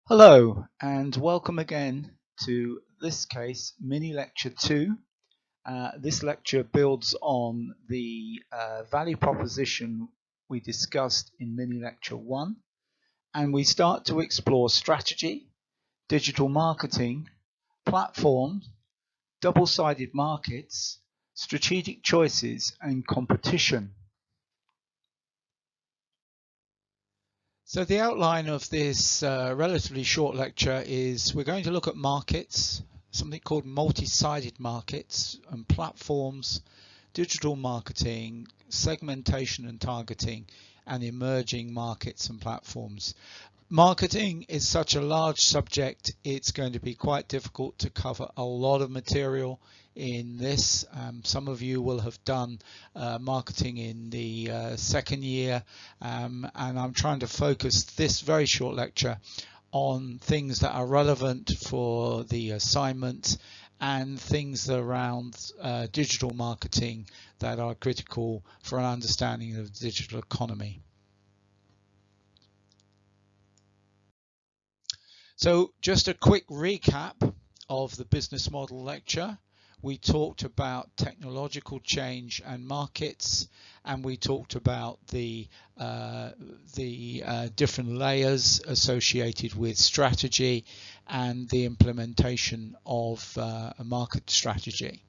Hello and welcome again to this case mini lecture 2. This lecture builds on the value proposition we discussed in mini lecture 1, and we start to explore strategy, digital marketing, platforms, double-sided markets, strategic choices and competition. So the outline of this relatively short lecture is we're going to look at markets, something called multi-sided markets, and platforms, digital marketing, segmentation and targeting, and emerging markets and platforms. Marketing is such a large subject, it's going to be quite difficult to cover a lot of material in this. Some of you will have done marketing in the second year, and I'm trying to focus this very short lecture on things that are relevant for the assignment and things around digital marketing that are critical for an understanding of the digital economy. So just a quick recap of the business model lecture. We talked about technological change and markets, and we talked about the different layers associated with strategy and the implementation of a market strategy.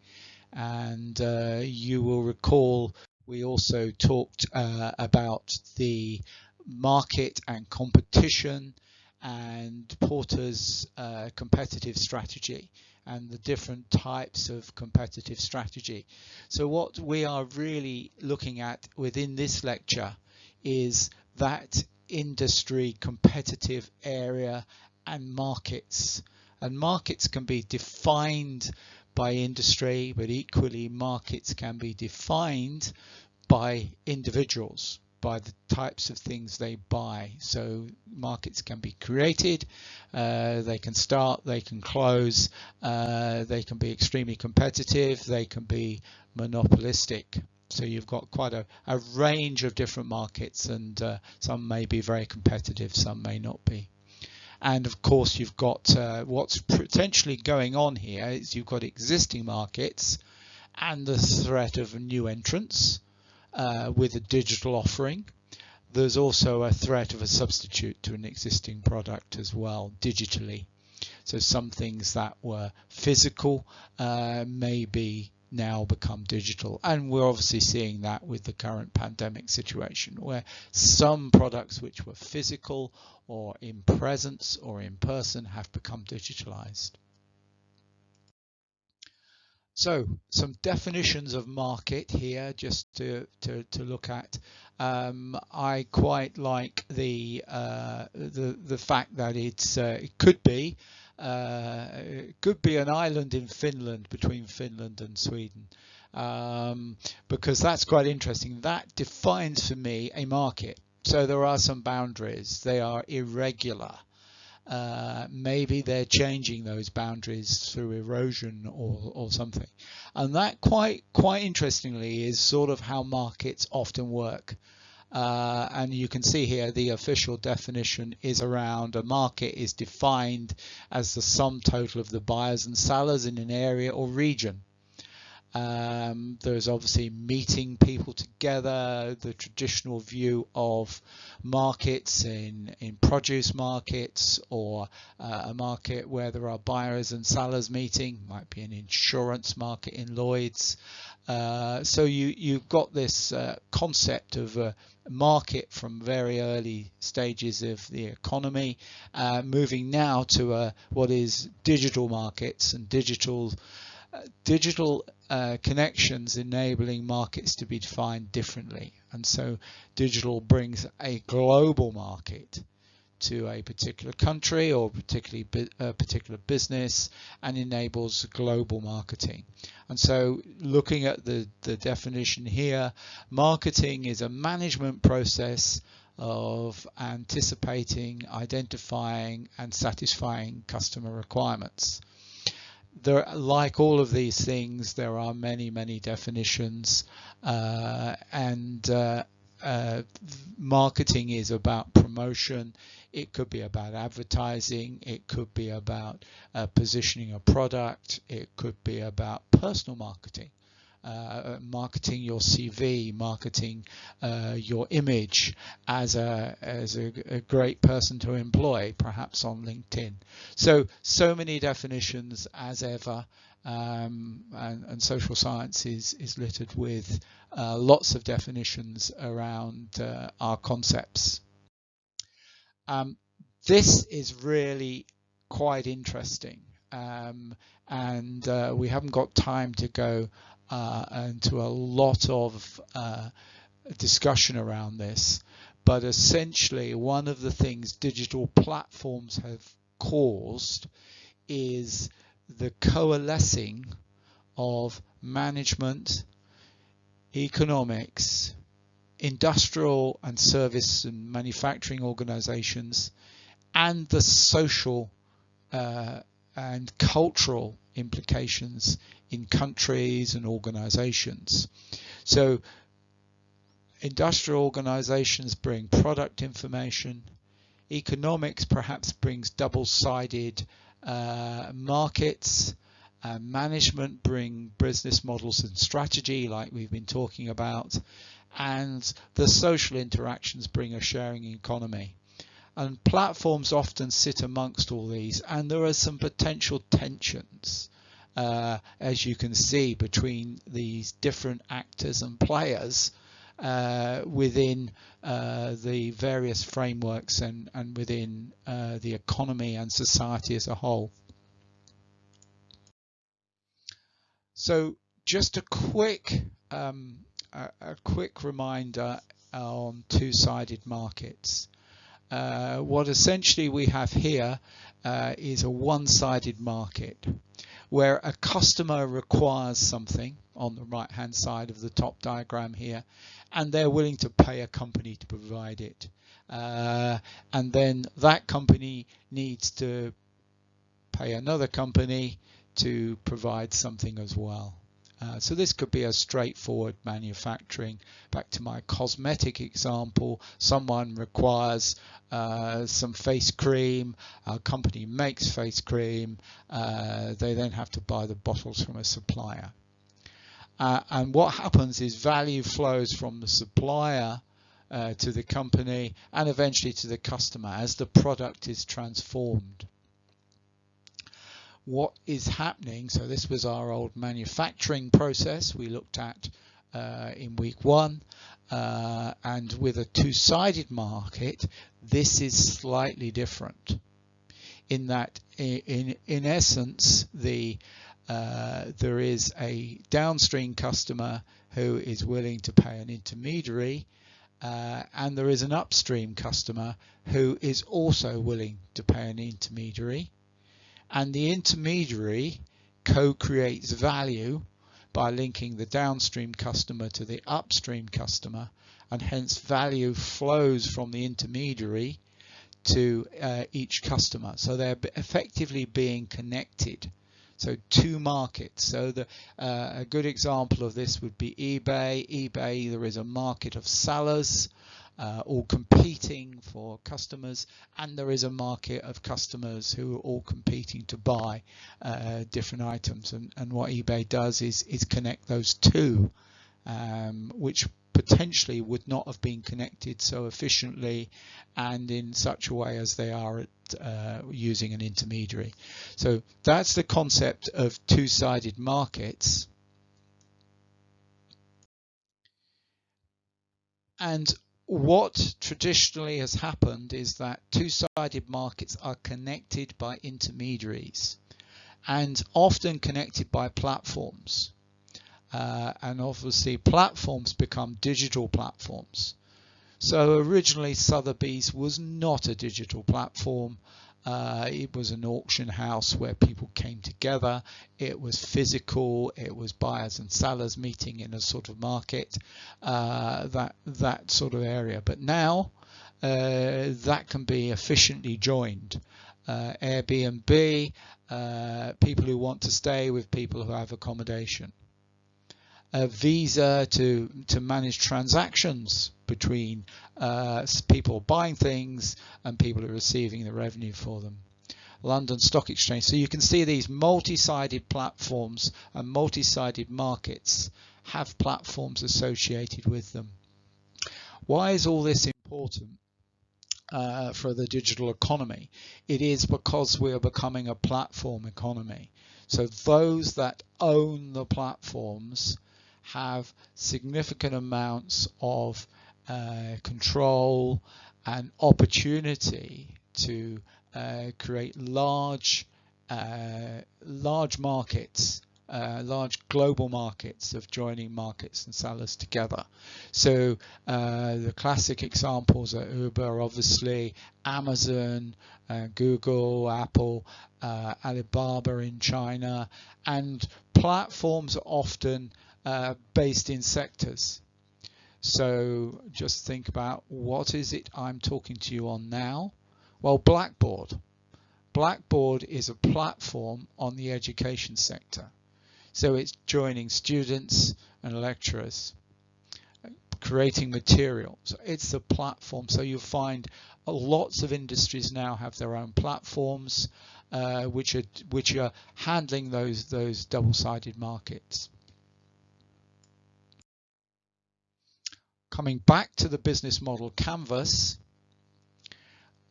And you will recall we also talked about the market and competition and Porter's competitive strategy and the different types of competitive strategy. So what we are really looking at within this lecture is that industry competitive area and markets. And markets can be defined by industry, but equally markets can be defined by individuals, by the types of things they buy. So markets can be created, they can start, they can close, they can be extremely competitive, they can be monopolistic. So you've got quite a range of different markets, and some may be very competitive, some may not be. And of course you've got what's potentially going on here is you've got existing markets and the threat of new entrants. With a digital offering. There's also a threat of a substitute to an existing product as well, digitally. So some things that were physical maybe now become digital, and we're obviously seeing that with the current pandemic situation, where some products which were physical or in presence or in person have become digitalized. So some definitions of market here, just to look at. I quite like the fact that it could be an island in Finland, between Finland and Sweden, because that's quite interesting. That defines for me a market. So there are some boundaries. They are irregular. Maybe they're changing those boundaries through erosion or something, and that quite interestingly is sort of how markets often work. And you can see here the official definition is around a market is defined as the sum total of the buyers and sellers in an area or region. There's obviously meeting people together, the traditional view of markets in produce markets, or a market where there are buyers and sellers meeting, might be an insurance market in Lloyd's. So you've got this concept of a market from very early stages of the economy, moving now to what is digital markets and digital connections enabling markets to be defined differently. And so digital brings a global market to a particular country or a particular business and enables global marketing. And so looking at the definition here, marketing is a management process of anticipating, identifying and satisfying customer requirements. There, like all of these things, there are many definitions, and marketing is about promotion. It could be about advertising. It could be about positioning a product. It could be about personal marketing. Marketing your CV, marketing your image as a great person to employ, perhaps on LinkedIn. So many definitions as ever, and social science is littered with lots of definitions around our concepts. This is really quite interesting, and we haven't got time to go into a lot of discussion around this, but essentially one of the things digital platforms have caused is the coalescing of management, economics, industrial and service and manufacturing organizations, and the social and cultural implications in countries and organizations. So industrial organizations bring product information, economics perhaps brings double-sided markets, management bring business models and strategy like we've been talking about, and the social interactions bring a sharing economy. And platforms often sit amongst all these, and there are some potential tensions, as you can see, between these different actors and players within the various frameworks and within the economy and society as a whole. So just a quick reminder on two-sided markets. What essentially we have here is a one-sided market where a customer requires something on the right hand side of the top diagram here, and they're willing to pay a company to provide it, and then that company needs to pay another company to provide something as well. So this could be a straightforward manufacturing. Back to my cosmetic example, someone requires some face cream, a company makes face cream, they then have to buy the bottles from a supplier. And what happens is value flows from the supplier to the company and eventually to the customer as the product is transformed. What is happening, so this was our old manufacturing process we looked at in week 1, and with a two-sided market this is slightly different in that in essence there is a downstream customer who is willing to pay an intermediary, and there is an upstream customer who is also willing to pay an intermediary. And the intermediary co-creates value by linking the downstream customer to the upstream customer, and hence value flows from the intermediary to each customer. So they're effectively being connected. So two markets. So a good example of this would be eBay. eBay, there is a market of sellers all competing for customers, and there is a market of customers who are all competing to buy different items, and what eBay does is connect those two, which potentially would not have been connected so efficiently and in such a way as they are at using an intermediary. So that's the concept of two-sided markets. And what traditionally has happened is that two-sided markets are connected by intermediaries and often connected by platforms. And obviously platforms become digital platforms. So originally Sotheby's was not a digital platform. It was an auction house where people came together. It was physical. It was buyers and sellers meeting in a sort of market, that sort of area. But now that can be efficiently joined. Airbnb, people who want to stay with people who have accommodation. a visa to manage transactions between people buying things and people who are receiving the revenue for them. London Stock Exchange. So you can see these multi-sided platforms and multi-sided markets have platforms associated with them. Why is all this important for the digital economy? It is because we are becoming a platform economy. So those that own the platforms have significant amounts of control and opportunity to create large markets, large global markets of joining markets and sellers together. So the classic examples are Uber, obviously, Amazon, Google, Apple, Alibaba in China, and platforms are often based in sectors. So just think about, what is it I'm talking to you on now? Well, Blackboard. Blackboard is a platform on the education sector. So it's joining students and lecturers, creating materials. It's a platform. So you'll find lots of industries now have their own platforms, which are handling those double-sided markets. Coming back to the business model canvas,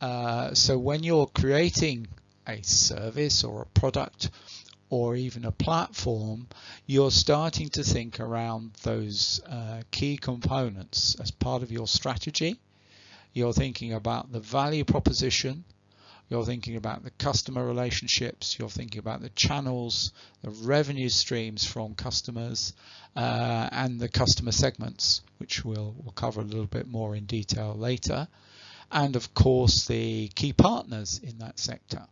so when you're creating a service or a product or even a platform, you're starting to think around those key components as part of your strategy. You're thinking about the value proposition, you're thinking about the customer relationships, you're thinking about the channels, the revenue streams from customers, and the customer segments, which we'll cover a little bit more in detail later, and of course the key partners in that sector.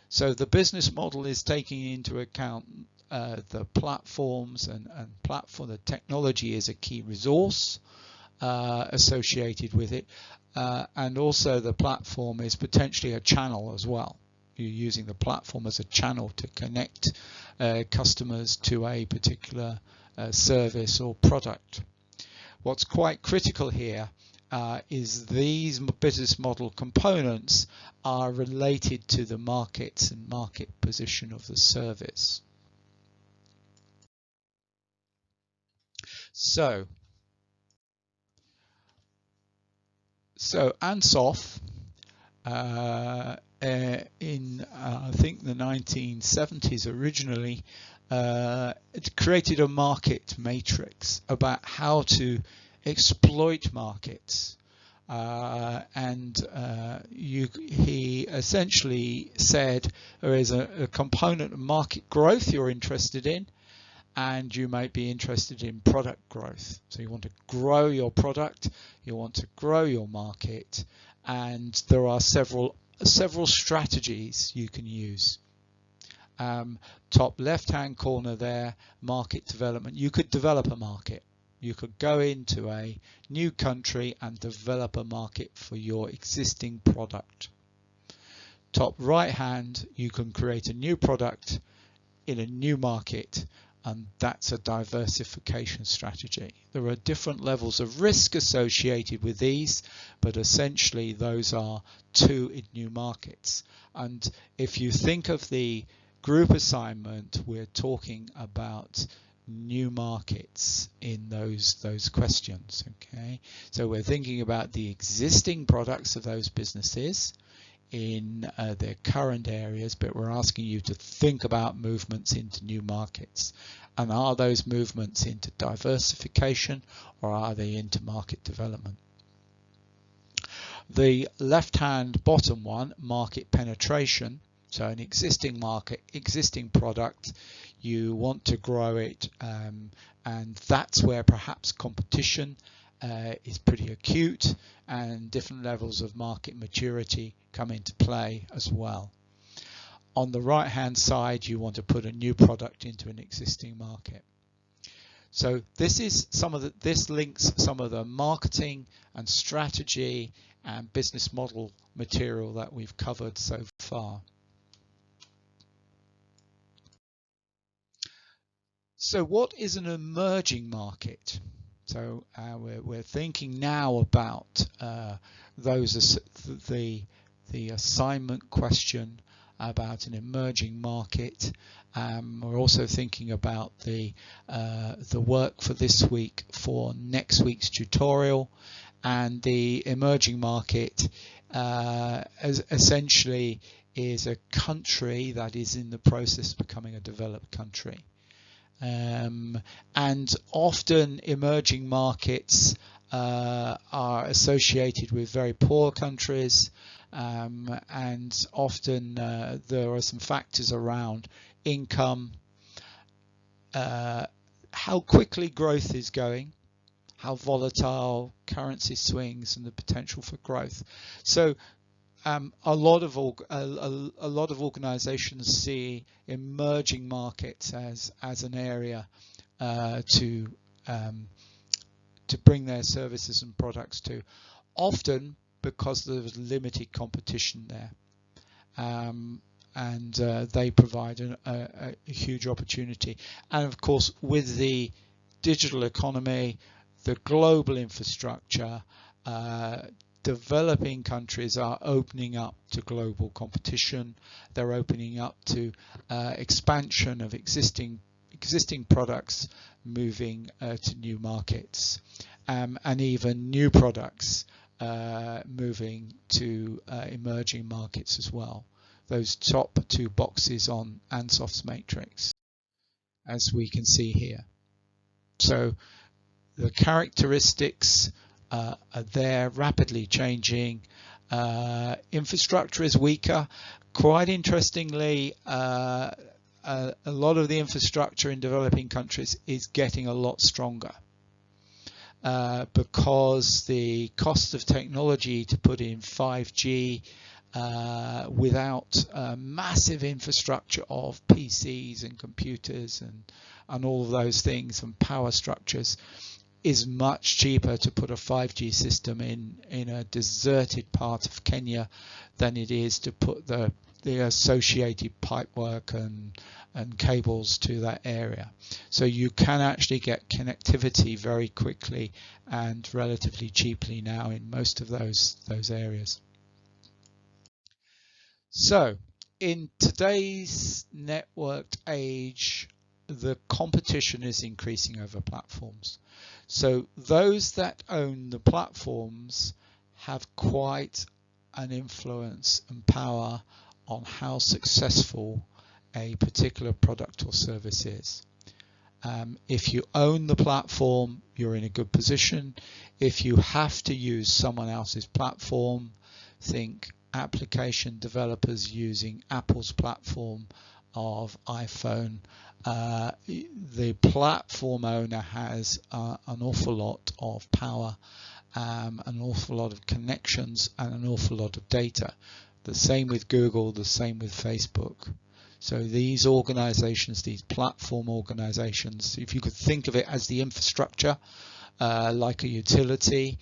So the business model is taking into account the platforms and the technology is a key resource associated with it, and also the platform is potentially a channel as well. You're using the platform as a channel to connect customers to a particular service or product. What's quite critical here is these business model components are related to the markets and market position of the service. So Ansoff in I think the 1970s originally it created a market matrix about how to exploit markets, he essentially said there is a component of market growth you're interested in, and you might be interested in product growth. So you want to grow your product, you want to grow your market, and there are several strategies you can use. Top left hand corner there, market development. You could develop a market. You could go into a new country and develop a market for your existing product. Top right hand, you can create a new product in a new market, and that's a diversification strategy. There are different levels of risk associated with these, but essentially those are two in new markets. And if you think of the group assignment, we're talking about new markets in those questions. Okay, so we're thinking about the existing products of those businesses in their current areas, but we're asking you to think about movements into new markets. And are those movements into diversification, or are they into market development? The left hand bottom one, market penetration. So an existing market, existing product, you want to grow it, and that's where perhaps competition is pretty acute, and different levels of market maturity come into play as well. On the right hand side, you want to put a new product into an existing market. So this links some of the marketing and strategy and business model material that we've covered so far. So what is an emerging market? So we're thinking now about the assignment question about an emerging market. We're also thinking about the work for this week for next week's tutorial, and the emerging market essentially is a country that is in the process of becoming a developed country. And often emerging markets are associated with very poor countries, and often there are some factors around income, how quickly growth is going, how volatile currency swings, and the potential for growth. So a lot of organizations see emerging markets as an area to bring their services and products to, often because there's limited competition there, and they provide a huge opportunity. And of course, with the digital economy, the global infrastructure, developing countries are opening up to global competition. They're opening up to expansion of existing products, moving to new markets, and even new products moving to emerging markets as well. Those top two boxes on Ansof's matrix, as we can see here. So the characteristics are there, rapidly changing. Infrastructure is weaker. Quite interestingly, a lot of the infrastructure in developing countries is getting a lot stronger because the cost of technology to put in 5G without massive infrastructure of PCs and computers and all of those things and power structures is much cheaper to put a 5G system in a deserted part of Kenya than it is to put the associated pipework and cables to that area. So you can actually get connectivity very quickly and relatively cheaply now in most of those areas. So in today's networked age, the competition is increasing over platforms. So those that own the platforms have quite an influence and power on how successful a particular product or service is. If you own the platform, you're in a good position. If you have to use someone else's platform, think application developers using Apple's platform of iPhone, the platform owner has an awful lot of power, an awful lot of connections, and an awful lot of data. The same with Google, the same with Facebook. So these organizations, these platform organizations, if you could think of it as the infrastructure, like a utility,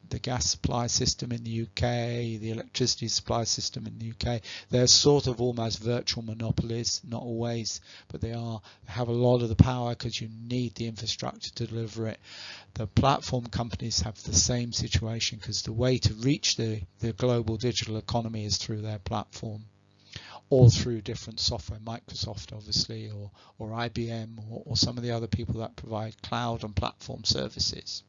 the gas supply system in the UK, the electricity supply system in the UK, they're sort of almost virtual monopolies, not always, but they have a lot of the power because you need the infrastructure to deliver it. The platform companies have the same situation because the way to reach the global digital economy is through their platform or through different software, Microsoft obviously, or IBM, or some of the other people that provide cloud and platform services.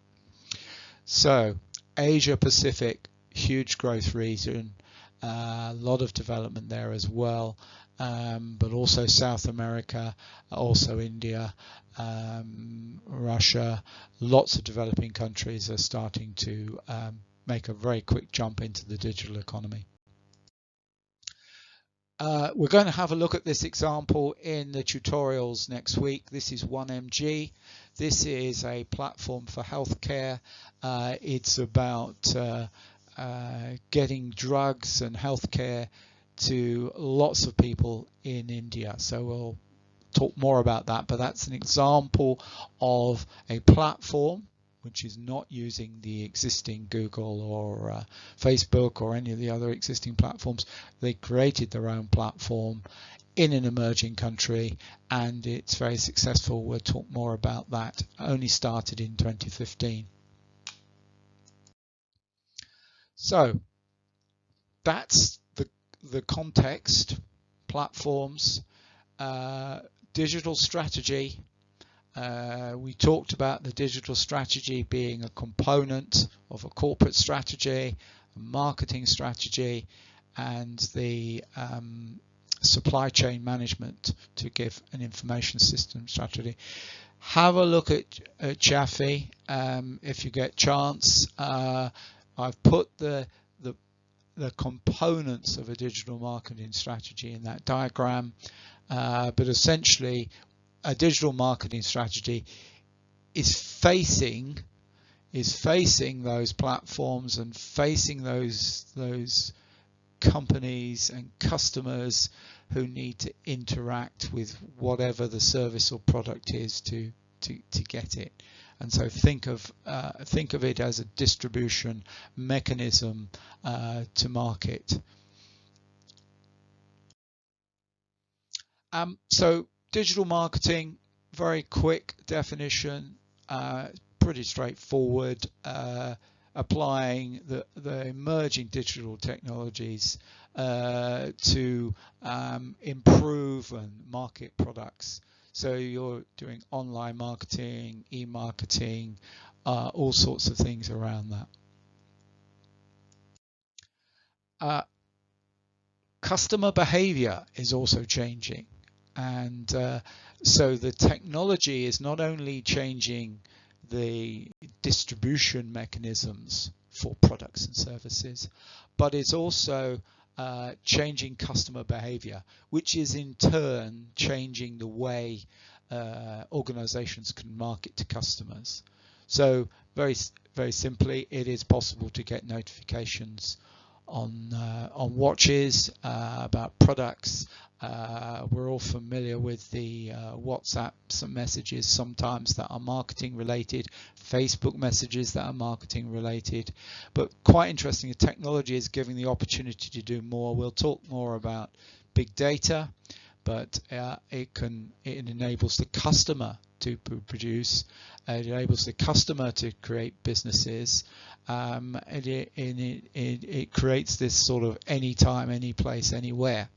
So Asia Pacific, huge growth region, a lot of development there as well, but also South America, also India, Russia, lots of developing countries are starting to make a very quick jump into the digital economy. We're going to have a look at this example in the tutorials next week. This is 1MG. This is a platform for healthcare. It's about getting drugs and healthcare to lots of people in India. So we'll talk more about that, but that's an example of a platform which is not using the existing Google or Facebook or any of the other existing platforms. They created their own platform in an emerging country, and it's very successful. We'll talk more about that. Only started in 2015. So that's the context, platforms, digital strategy. We talked about the digital strategy being a component of a corporate strategy, a marketing strategy, and the supply chain management to give an information system strategy. Have a look at Jaffe if you get chance. I've put the components of a digital marketing strategy in that diagram, but essentially a digital marketing strategy is facing those platforms and facing those companies and customers who need to interact with whatever the service or product is to get it. And so think of it as a distribution mechanism to market. So digital marketing, very quick definition, pretty straightforward. Applying the emerging digital technologies to improve and market products. So you're doing online marketing, e-marketing, all sorts of things around that. Customer behavior is also changing, and so the technology is not only changing the distribution mechanisms for products and services, but it's also changing customer behavior, which is in turn changing the way organizations can market to customers. So very simply, it is possible to get notifications on watches about products. We're all familiar with the WhatsApp messages sometimes that are marketing related, Facebook messages that are marketing related, but quite interesting, the technology is giving the opportunity to do more. We'll talk more about big data, but it enables the customer to produce, it enables the customer to create businesses, and it creates this sort of anytime, any place, anywhere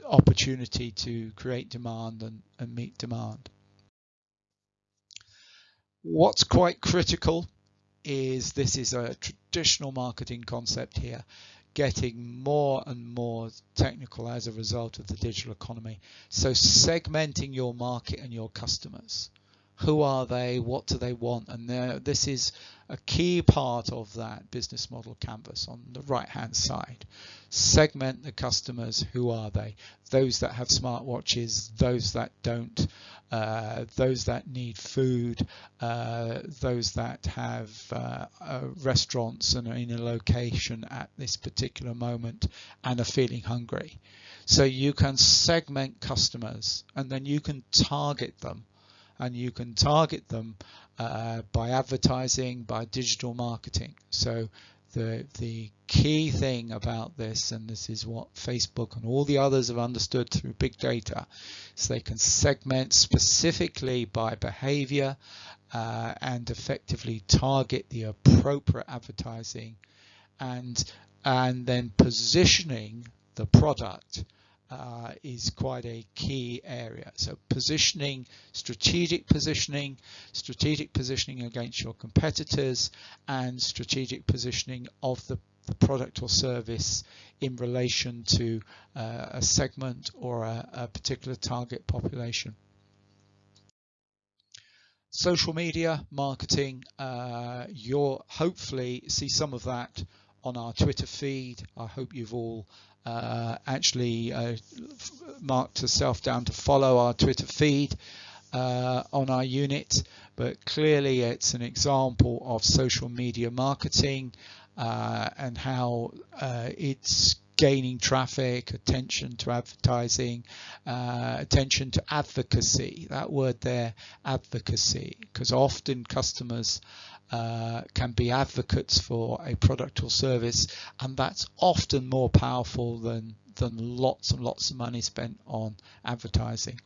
opportunity to create demand and meet demand. What's quite critical is this is a traditional marketing concept here, getting more and more technical as a result of the digital economy. So segmenting your market and your customers. Who are they? What do they want? And this is a key part of that business model canvas on the right hand side. Segment the customers. Who are they? Those that have smartwatches, those that don't, those that need food, those that have restaurants and are in a location at this particular moment and are feeling hungry. So you can segment customers, and then you can target them. And you can target them by advertising, by digital marketing. So the key thing about this, and this is what Facebook and all the others have understood through big data, is they can segment specifically by behavior and effectively target the appropriate advertising, and then positioning the product is quite a key area. So positioning, strategic positioning against your competitors, and strategic positioning of the product or service in relation to a segment or a particular target population. Social media marketing, you'll hopefully see some of that on our Twitter feed. I hope you've all actually marked yourself down to follow our Twitter feed on our unit, but clearly it's an example of social media marketing and how it's gaining traffic, attention to advertising, attention to advocacy. That word there, advocacy, because often customers can be advocates for a product or service, and that's often more powerful than than lots and lots of money spent on advertising.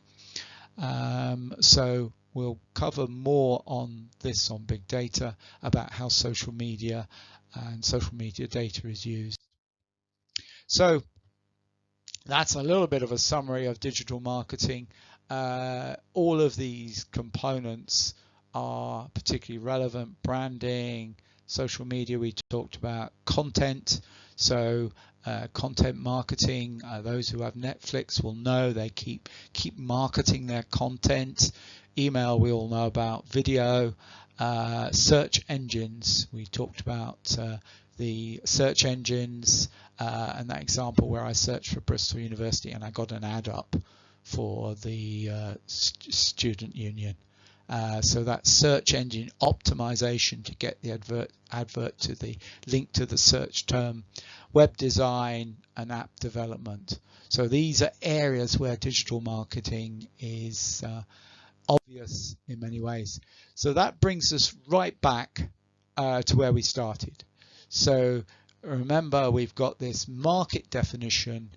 So we'll cover more on this on big data, about how social media and social media data is used. So that's a little bit of a summary of digital marketing. All of these components are particularly relevant: branding, social media, we talked about content. So content marketing, those who have Netflix will know they keep marketing their content. Email, we all know about. Video, search engines, we talked about the search engines, and that example where I searched for Bristol University and I got an ad up for the student union. So that search engine optimization to get the advert to the link to the search term, web design and app development. So these are areas where digital marketing is obvious in many ways. So that brings us right back to where we started. So remember, we've got this market definition,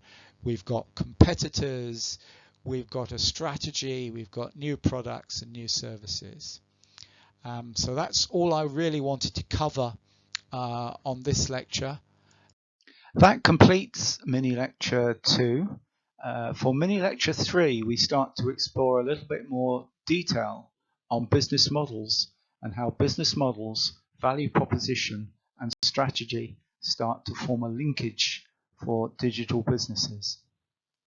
we've got competitors, we've got a strategy, we've got new products and new services. So that's all I really wanted to cover on this lecture. That completes mini lecture 2. For mini lecture 3, we start to explore a little bit more detail on business models and how business models, value proposition and strategy start to form a linkage for digital businesses.